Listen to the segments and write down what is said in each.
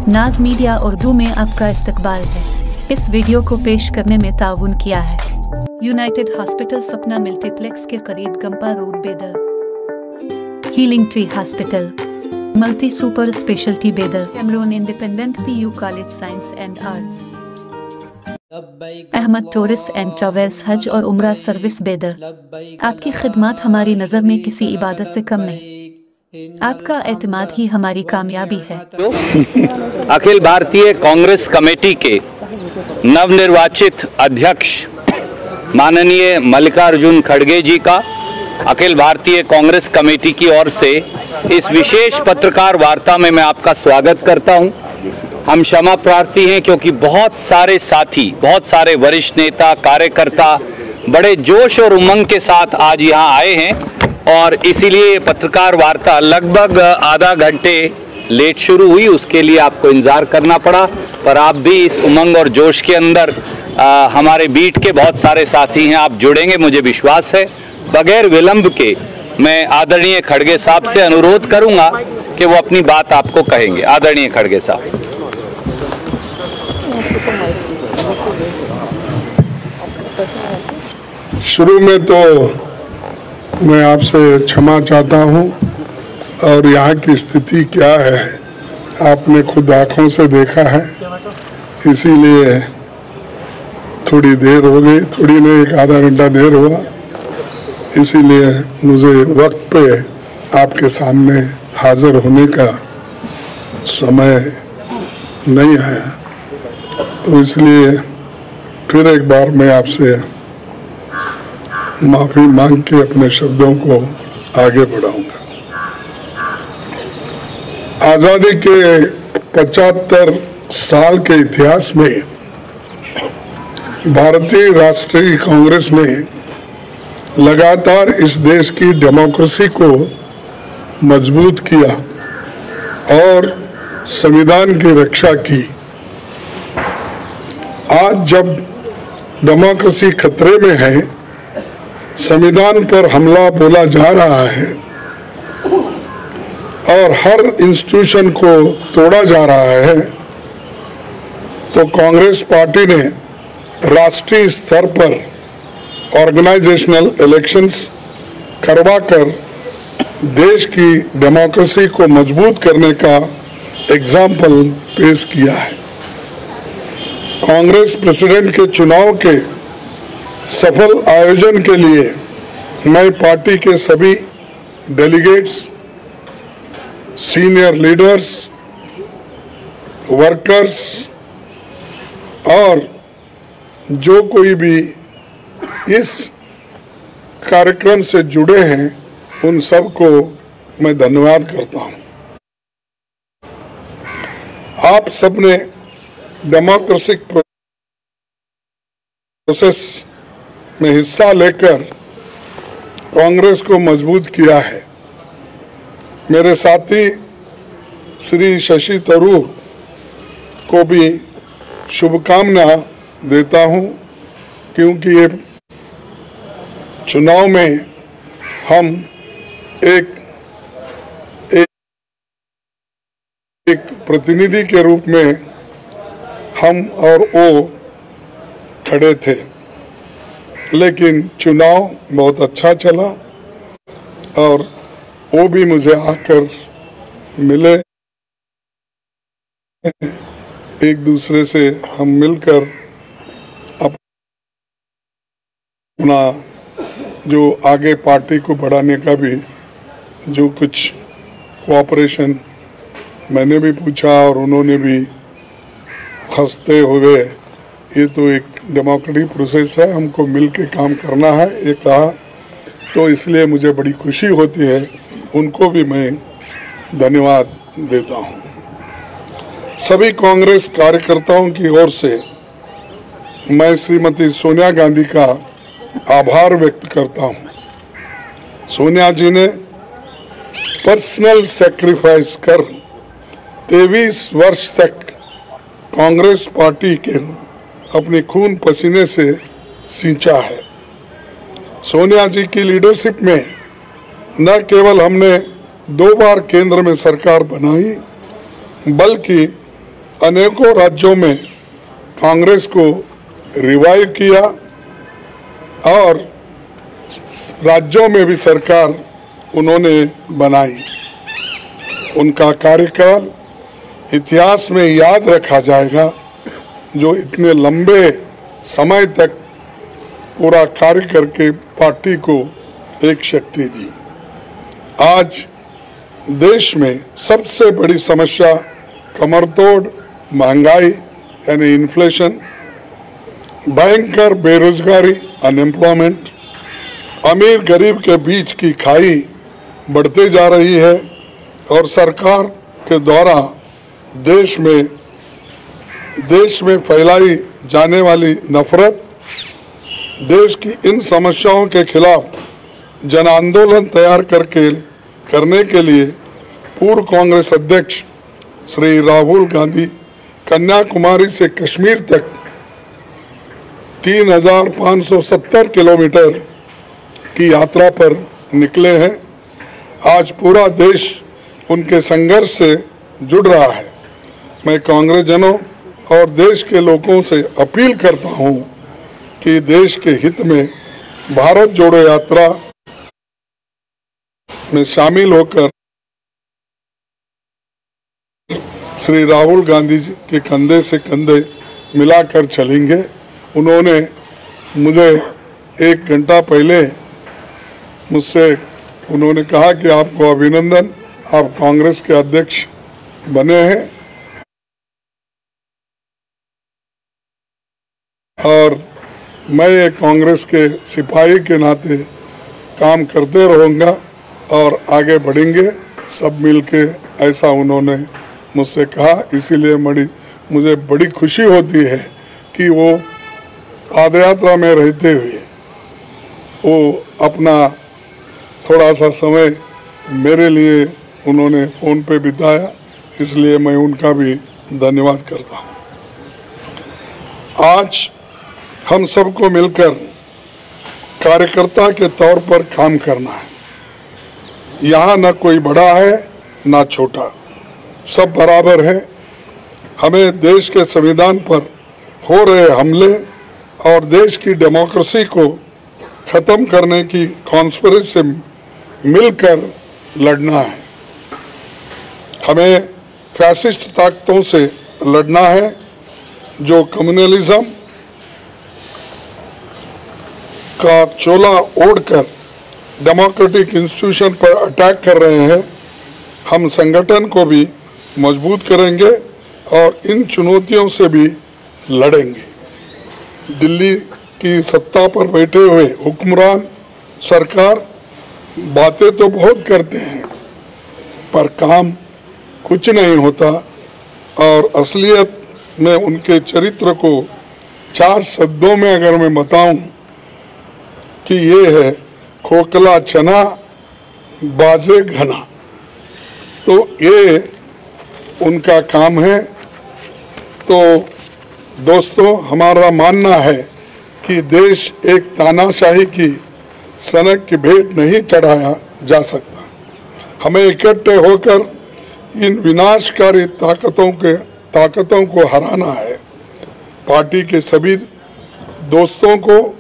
नाज मीडिया उर्दू में आपका इस्तकबाल है। इस वीडियो को पेश करने में ताउन किया है यूनाइटेड हॉस्पिटल सपना मल्टीप्लेक्स के करीब Gumpa road Bidar, healing tree hospital, multi super speciality Bidar, Cameroon independent PU college science and arts, Ahmed tourist and travels हज और उम्रा सर्विस बेदर। आपकी खिदमत हमारी नज़र में किसी इबादत से कम नहीं। आपका एतमाद ही हमारी कामयाबी है। अखिल भारतीय कांग्रेस कमेटी के नवनिर्वाचित अध्यक्ष माननीय मल्लिकार्जुन खड़गे जी का अखिल भारतीय कांग्रेस कमेटी की ओर से इस विशेष पत्रकार वार्ता में मैं आपका स्वागत करता हूं। हम क्षमा प्रार्थी हैं क्योंकि बहुत सारे साथी, बहुत सारे वरिष्ठ नेता, कार्यकर्ता बड़े जोश और उमंग के साथ आज यहाँ आए हैं और इसीलिए पत्रकार वार्ता लगभग आधा घंटे लेट शुरू हुई। उसके लिए आपको इंतजार करना पड़ा, पर आप भी इस उमंग और जोश के अंदर हमारे बीट के बहुत सारे साथी हैं, आप जुड़ेंगे मुझे विश्वास है। बगैर विलंब के मैं आदरणीय खड़गे साहब से अनुरोध करूंगा कि वो अपनी बात आपको कहेंगे। आदरणीय खड़गे साहब। शुरू में तो मैं आपसे क्षमा चाहता हूं और यहाँ की स्थिति क्या है आपने खुद आंखों से देखा है, इसीलिए थोड़ी देर हो गई, थोड़ी नहीं एक आधा घंटा देर हुआ, इसीलिए मुझे वक्त पे आपके सामने हाजिर होने का समय नहीं आया, तो इसलिए फिर एक बार मैं आपसे माफी मांग के अपने शब्दों को आगे बढ़ाऊंगा। आजादी के 75 साल के इतिहास में भारतीय राष्ट्रीय कांग्रेस ने लगातार इस देश की डेमोक्रेसी को मजबूत किया और संविधान की रक्षा की। आज जब डेमोक्रेसी खतरे में है, संविधान पर हमला बोला जा रहा है और हर इंस्टीट्यूशन को तोड़ा जा रहा है, तो कांग्रेस पार्टी ने राष्ट्रीय स्तर पर ऑर्गेनाइजेशनल इलेक्शंस करवाकर देश की डेमोक्रेसी को मजबूत करने का एग्जाम्पल पेश किया है। कांग्रेस प्रेसिडेंट के चुनाव के सफल आयोजन के लिए मैं पार्टी के सभी डेलीगेट्स, सीनियर लीडर्स, वर्कर्स और जो कोई भी इस कार्यक्रम से जुड़े हैं उन सबको मैं धन्यवाद करता हूं। आप सबने डेमोक्रेटिक प्रोसेस में हिस्सा लेकर कांग्रेस को मजबूत किया है। मेरे साथी श्री शशि थरूर को भी शुभकामना देता हूं, क्योंकि ये चुनाव में हम एक प्रतिनिधि के रूप में हम और वो खड़े थे, लेकिन चुनाव बहुत अच्छा चला और वो भी मुझे आकर मिले। एक दूसरे से हम मिलकर अपना जो आगे पार्टी को बढ़ाने का भी जो कुछ कोऑपरेशन मैंने भी पूछा और उन्होंने भी हंसते हुए ये तो एक डेमोक्रेटिक प्रोसेस है, हमको मिल के काम करना है, ये कहा, तो इसलिए मुझे बड़ी खुशी होती है। उनको भी मैं धन्यवाद देता हूँ। सभी कांग्रेस कार्यकर्ताओं की ओर से मैं श्रीमती सोनिया गांधी का आभार व्यक्त करता हूँ। सोनिया जी ने पर्सनल सैक्रिफाइस कर 23 वर्ष तक कांग्रेस पार्टी के अपने खून पसीने से सींचा है। सोनिया जी की लीडरशिप में न केवल हमने 2 बार केंद्र में सरकार बनाई, बल्कि अनेकों राज्यों में कांग्रेस को रिवाइव किया और राज्यों में भी सरकार उन्होंने बनाई। उनका कार्यकाल इतिहास में याद रखा जाएगा, जो इतने लंबे समय तक पूरा कार्य करके पार्टी को एक शक्ति दी। आज देश में सबसे बड़ी समस्या कमरतोड़ महंगाई यानी इन्फ्लेशन, भयंकर बेरोजगारी अनएम्प्लॉयमेंट, अमीर गरीब के बीच की खाई बढ़ते जा रही है और सरकार के द्वारा देश में फैलाई जाने वाली नफरत, देश की इन समस्याओं के खिलाफ जन आंदोलन तैयार करने के लिए पूर्व कांग्रेस अध्यक्ष श्री राहुल गांधी कन्याकुमारी से कश्मीर तक 3,570 किलोमीटर की यात्रा पर निकले हैं। आज पूरा देश उनके संघर्ष से जुड़ रहा है। मैं कांग्रेस जनों और देश के लोगों से अपील करता हूं कि देश के हित में भारत जोड़ो यात्रा में शामिल होकर श्री राहुल गांधी जी के कंधे से कंधे मिलाकर चलेंगे। उन्होंने मुझे 1 घंटा पहले मुझसे उन्होंने कहा कि आपको अभिनंदन, आप कांग्रेस के अध्यक्ष बने हैं और मैं एक कांग्रेस के सिपाही के नाते काम करते रहूँगा और आगे बढ़ेंगे सब मिलके, ऐसा उन्होंने मुझसे कहा। इसीलिए मुझे बड़ी खुशी होती है कि वो पादयात्रा में रहते हुए वो अपना थोड़ा सा समय मेरे लिए उन्होंने फ़ोन पे बिताया, इसलिए मैं उनका भी धन्यवाद करता हूँ। आज हम सबको मिलकर कार्यकर्ता के तौर पर काम करना है। यहाँ न कोई बड़ा है न छोटा, सब बराबर है। हमें देश के संविधान पर हो रहे हमले और देश की डेमोक्रेसी को ख़त्म करने की कॉन्स्पिरेसी से मिलकर लड़ना है। हमें फैसिस्ट ताकतों से लड़ना है जो कम्युनलिज्म का चोला ओढ़कर डेमोक्रेटिक इंस्टीट्यूशन पर अटैक कर रहे हैं। हम संगठन को भी मजबूत करेंगे और इन चुनौतियों से भी लड़ेंगे। दिल्ली की सत्ता पर बैठे हुए हुक्मरान सरकार बातें तो बहुत करते हैं पर काम कुछ नहीं होता और असलियत में उनके चरित्र को 4 शब्दों में अगर मैं बताऊं कि ये है खोखला चना बाजे घना, तो ये उनका काम है। तो दोस्तों, हमारा मानना है कि देश एक तानाशाही की सनक की भेंट नहीं चढ़ाया जा सकता। हमें इकट्ठे होकर इन विनाशकारी ताकतों को हराना है। पार्टी के सभी दोस्तों को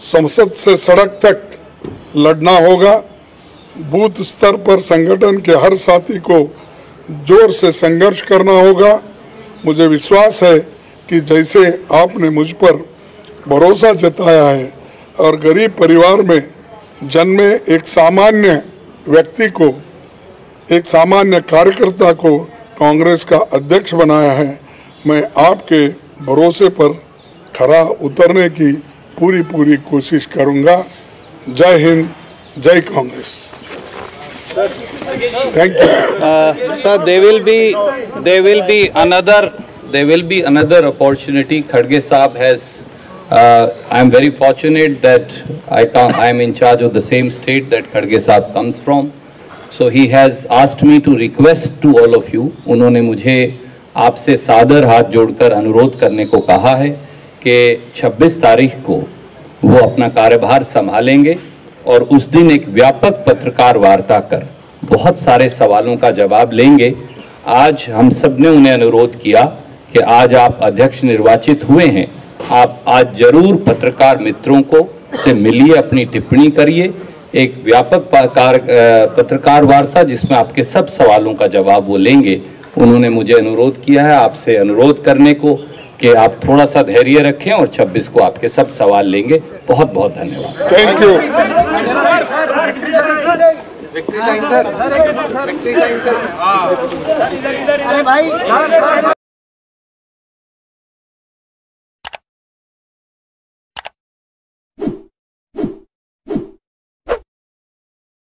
संसद से सड़क तक लड़ना होगा। बूथ स्तर पर संगठन के हर साथी को जोर से संघर्ष करना होगा। मुझे विश्वास है कि जैसे आपने मुझ पर भरोसा जताया है और गरीब परिवार में जन्मे एक सामान्य व्यक्ति को, एक सामान्य कार्यकर्ता को कांग्रेस का अध्यक्ष बनाया है, मैं आपके भरोसे पर खरा उतरने की पूरी कोशिश करूंगा। जय हिंद, जय Congress. Thank you. Sir, there will be another opportunity. Khadge Saab has. I am very fortunate that I am in charge of the same state that Khadge Saab comes from. So he has asked me to request to all of you. उन्होंने मुझे आपसे सादर हाथ जोड़कर अनुरोध करने को कहा है कि 26 तारीख को वो अपना कार्यभार संभालेंगे और उस दिन एक व्यापक पत्रकार वार्ता कर बहुत सारे सवालों का जवाब लेंगे। आज हम सब ने उन्हें अनुरोध किया कि आज आप अध्यक्ष निर्वाचित हुए हैं, आप आज जरूर पत्रकार मित्रों को से मिलिए, अपनी टिप्पणी करिए, एक व्यापक पत्रकार वार्ता जिसमें आपके सब सवालों का जवाब वो लेंगे। उन्होंने मुझे अनुरोध किया है आपसे अनुरोध करने को कि आप थोड़ा सा धैर्य रखें और 26 को आपके सब सवाल लेंगे। बहुत बहुत धन्यवाद। Thank you. अरे भाई